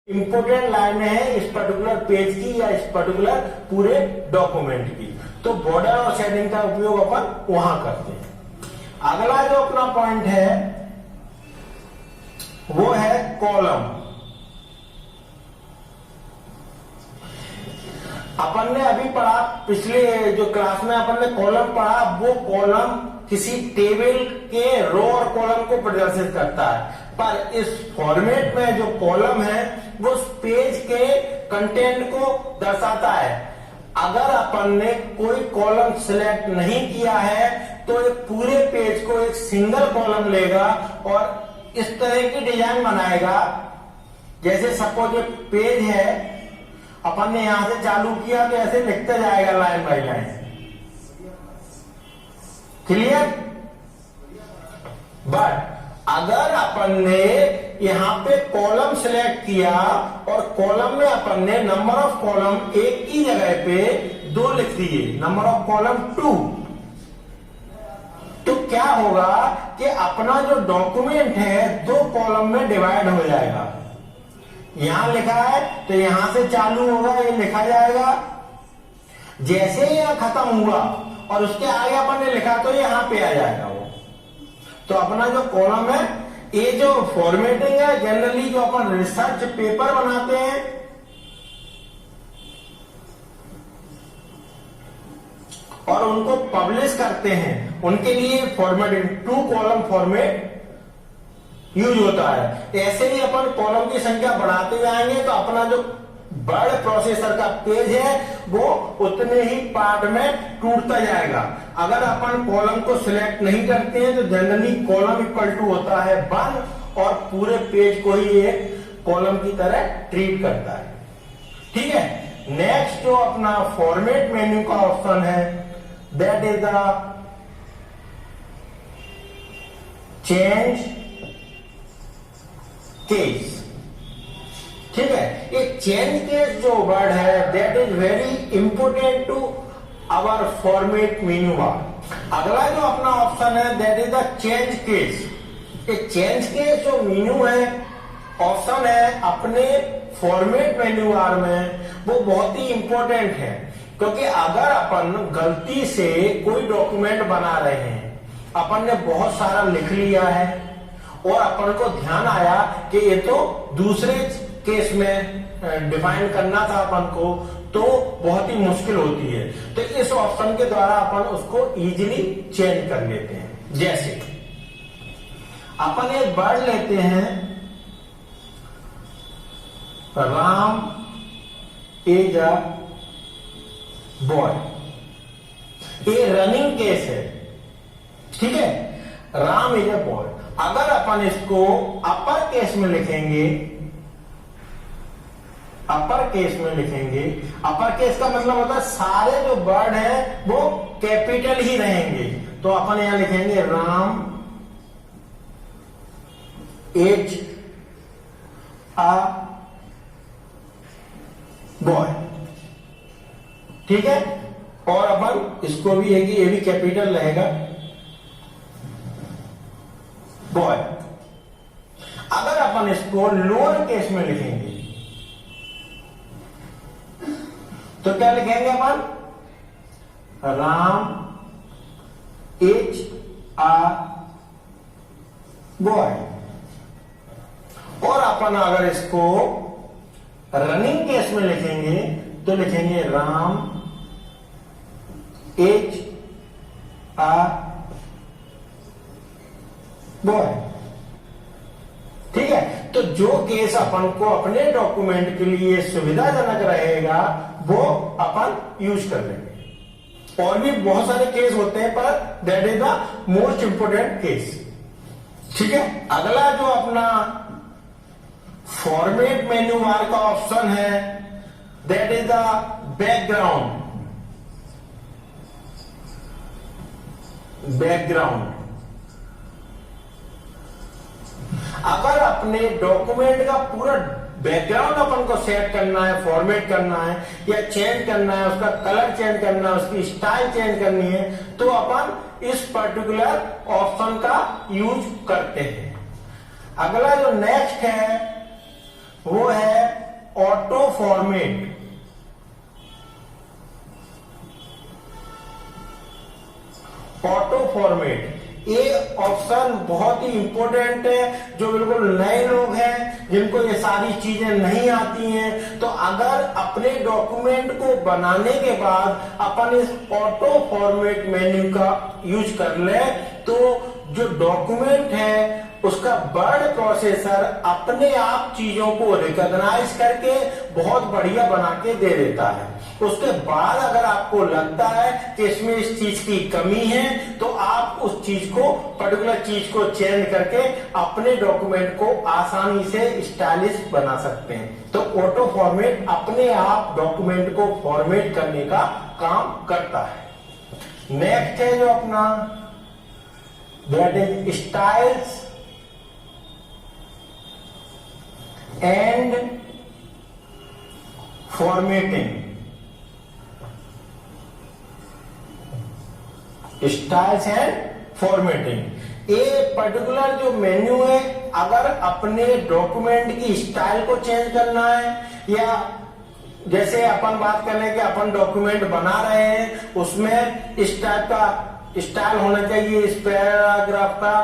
Important line है इस particular page की या इस पर्टिकुलर पूरे डॉक्यूमेंट की, तो बॉर्डर और शेडिंग का उपयोग अपन वहां करते हैं। अगला जो अपना पॉइंट है वो है कॉलम। अपन ने अभी पढ़ा, पिछले जो क्लास में अपन ने कॉलम पढ़ा, वो कॉलम किसी टेबल के रो और कॉलम को प्रदर्शित करता है, पर इस फॉर्मेट में जो कॉलम है वो उस पेज के कंटेंट को दर्शाता है। अगर अपन ने कोई कॉलम सिलेक्ट नहीं किया है तो एक पूरे पेज को एक सिंगल कॉलम लेगा और इस तरह की डिजाइन बनाएगा। जैसे सपोज ये पेज है, अपन ने यहां से चालू किया तो ऐसे लिखते जाएगा line by line. Clear? But अगर अपन ने यहां पे कॉलम सिलेक्ट किया और कॉलम में अपन ने नंबर ऑफ कॉलम एक की जगह पे 2 लिख दिए, नंबर ऑफ कॉलम 2, तो क्या होगा कि अपना जो डॉक्यूमेंट है 2 कॉलम में डिवाइड हो जाएगा। यहां लिखा है तो यहां से चालू होगा, ये लिखा जाएगा, जैसे ही यहां खत्म हुआ और उसके आगे अपन ने लिखा तो यहां पे आ जाएगा वो। तो अपना जो कॉलम है, ये जो फॉर्मेटिंग है, जनरली जो अपन रिसर्च पेपर बनाते हैं और उनको पब्लिश करते हैं, उनके लिए फॉर्मेटिंग 2 कॉलम फॉर्मेट यूज होता है। ऐसे ही अपन कॉलम की संख्या बढ़ाते जाएंगे तो अपना जो वर्ड प्रोसेसर का पेज है वो उतने ही पार्ट में टूटता जाएगा। अगर अपन कॉलम को सिलेक्ट नहीं करते हैं तो जनरली कॉलम इक्वल टू होता है 1 और पूरे पेज को ही एक कॉलम की तरह ट्रीट करता है। ठीक है। नेक्स्ट जो अपना फॉर्मेट मेन्यू का ऑप्शन है, that is the change case. ठीक है, ये चेंज केस जो वर्ड है that is very important to our format menu bar. अगला जो अपना ऑप्शन है that is the change case. ये चेंज केस जो मेन्यू है, ऑप्शन है अपने फॉर्मेट मेन्यू बार में, वो बहुत ही इंपॉर्टेंट है, क्योंकि अगर अपन गलती से कोई डॉक्यूमेंट बना रहे हैं, अपन ने बहुत सारा लिख लिया है और अपन को ध्यान आया कि ये तो दूसरे केस में डिफाइन करना था अपन को, तो बहुत ही मुश्किल होती है। तो इस ऑप्शन के द्वारा अपन उसको इजीली चेंज कर लेते हैं। जैसे अपन एक वर्ड लेते हैं, राम इज अ बॉय। ये रनिंग केस है, ठीक है, राम इज अ बॉय। अगर अपन इसको अपर केस में लिखेंगे, अपर केस में लिखेंगे, अपर केस का मतलब होता है सारे जो वर्ड हैं वो कैपिटल ही रहेंगे, तो अपन यहां लिखेंगे राम इज अ बॉय। ठीक है, और अपन इसको भी है कि ये भी कैपिटल रहेगा, बॉय। अगर अपन इसको लोअर केस में लिखेंगे तो क्या लिखेंगे अपन, राम इज अ बॉय। और अपन अगर इसको रनिंग केस में लिखेंगे तो लिखेंगे राम इज अ बॉय। ठीक है, तो जो केस अपन को अपने डॉक्यूमेंट के लिए सुविधाजनक रहेगा वो अपन यूज कर लेंगे। और भी बहुत सारे केस होते हैं, पर that is the most important case. ठीक है, अगला जो अपना फॉर्मेट मेन्यू बार का ऑप्शन है that is the background. Background, अगर अपने डॉक्यूमेंट का पूरा बैकग्राउंड अपन को सेट करना है, फॉर्मेट करना है या चेंज करना है, उसका कलर चेंज करना है, उसकी स्टाइल चेंज करनी है, तो अपन इस पर्टिकुलर ऑप्शन का यूज करते हैं। अगला जो नेक्स्ट है वो है ऑटो फॉर्मेट। ऑटो फॉर्मेट ये ऑप्शन बहुत ही इंपॉर्टेंट है। जो बिल्कुल नए लोग हैं जिनको ये सारी चीजें नहीं आती हैं, तो अगर अपने डॉक्यूमेंट को बनाने के बाद अपन इस ऑटो फॉर्मेट मेन्यू का यूज कर ले, तो जो डॉक्यूमेंट है उसका वर्ड प्रोसेसर अपने आप चीजों को रिकॉग्नाइज करके बहुत बढ़िया बना के दे देता है। उसके बाद अगर आपको लगता है कि इसमें इस चीज की कमी है, तो आप उस चीज को, पर्टिकुलर चीज को चेंज करके अपने डॉक्यूमेंट को आसानी से स्टाइलिश बना सकते हैं। तो ऑटो फॉर्मेट अपने आप डॉक्यूमेंट को फॉर्मेट करने का काम करता है। नेक्स्ट है जो अपना that is styles and formatting. Styles and formatting ये पर्टिकुलर जो मेन्यू है, अगर अपने डॉक्यूमेंट की स्टाइल को चेंज करना है, या जैसे अपन बात कर रहे हैं कि अपन डॉक्यूमेंट बना रहे हैं, उसमें इस टाइप का स्टाइल होना चाहिए, इस पैराग्राफ का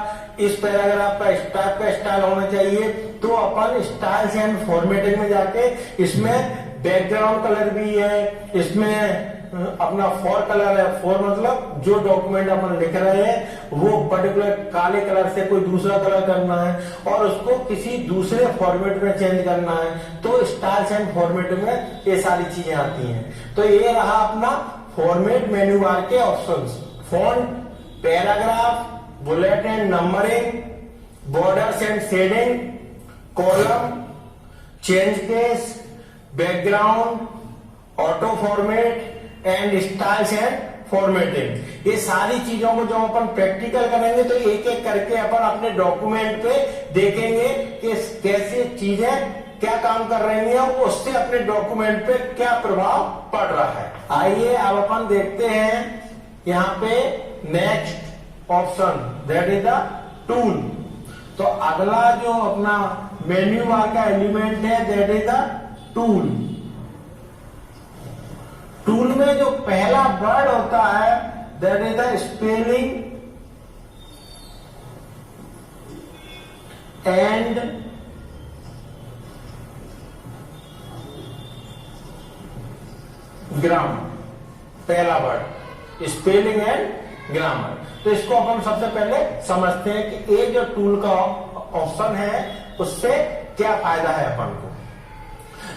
इस टाइप का स्टाइल होना चाहिए, तो अपन स्टाइल्स एंड फॉर्मेटिंग में जाके इसमें बैकग्राउंड कलर भी है, इसमें अपना फॉर कलर है। फॉर मतलब जो डॉक्यूमेंट अपन लिख रहे हैं वो पर्टिकुलर काले कलर से कोई दूसरा कलर करना है और उसको किसी दूसरे फॉर्मेट में चेंज करना है, तो स्टाइल्स एंड फॉर्मेट में ये सारी चीजें आती हैं। तो ये रहा अपना फॉर्मेट मेन्यू बार के options. Font, paragraph, bullet and numbering, borders and shading, column, change case, background, auto format and styles and formatting. ये सारी चीजों को जब अपन प्रैक्टिकल करेंगे तो एक एक करके अपन अपने डॉक्यूमेंट पे देखेंगे कि कैसे चीजें क्या काम कर रही हैं और उससे अपने डॉक्यूमेंट पे क्या प्रभाव पड़ रहा है। आइए अब अपन देखते हैं यहाँ पे next option that is the tool. तो अगला जो अपना मेन्यू बार का एलिमेंट है that is the tool. Tool में जो पहला वर्ड होता है that is the spelling and grammar. पहला वर्ड स्पेलिंग एंड ग्रामर। तो इसको अपन सबसे पहले समझते हैं कि ये जो टूल का ऑप्शन है उससे क्या फायदा है अपन को।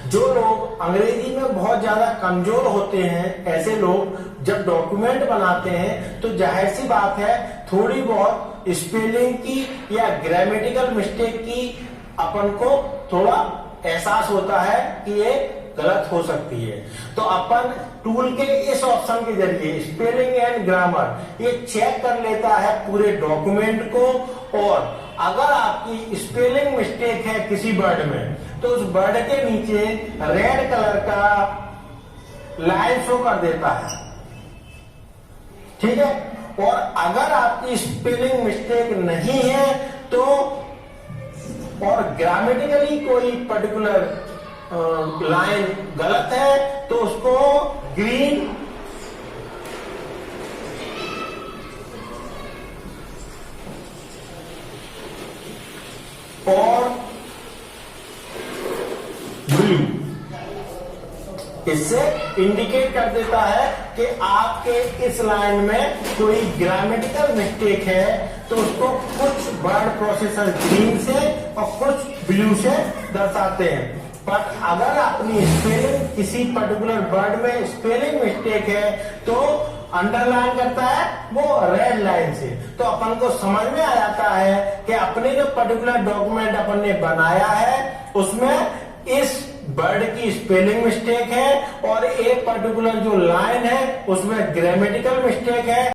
जो लोग अंग्रेजी में बहुत ज्यादा कमजोर होते हैं, ऐसे लोग जब डॉक्यूमेंट बनाते हैं तो जाहिर सी बात है थोड़ी बहुत स्पेलिंग की या ग्रामेटिकल मिस्टेक की अपन को थोड़ा एहसास होता है कि ये गलत हो सकती है। तो अपन टूल के इस ऑप्शन के जरिए स्पेलिंग एंड ग्रामर ये चेक कर लेता है पूरे डॉक्यूमेंट को, और अगर आपकी स्पेलिंग मिस्टेक है किसी वर्ड में तो उस वर्ड के नीचे रेड कलर का लाइन शो कर देता है, ठीक है। और अगर आपकी स्पेलिंग मिस्टेक नहीं है तो, और ग्रामेटिकली कोई पर्टिकुलर लाइन गलत है तो उसको ग्रीन और ब्लू इससे इंडिकेट कर देता है कि आपके इस लाइन में कोई ग्रामेटिकल मिस्टेक है, तो उसको कुछ वर्ड प्रोसेसर ग्रीन से और कुछ ब्लू से दर्शाते हैं। बट अगर अपनी स्पेलिंग किसी पर्टिकुलर वर्ड में स्पेलिंग मिस्टेक है तो अंडरलाइन करता है वो रेड लाइन से। तो अपन को समझ में आ जाता है कि अपने जो पर्टिकुलर डॉक्यूमेंट अपन ने बनाया है उसमें इस वर्ड की स्पेलिंग मिस्टेक है और एक पर्टिकुलर जो लाइन है उसमें ग्रामेटिकल मिस्टेक है।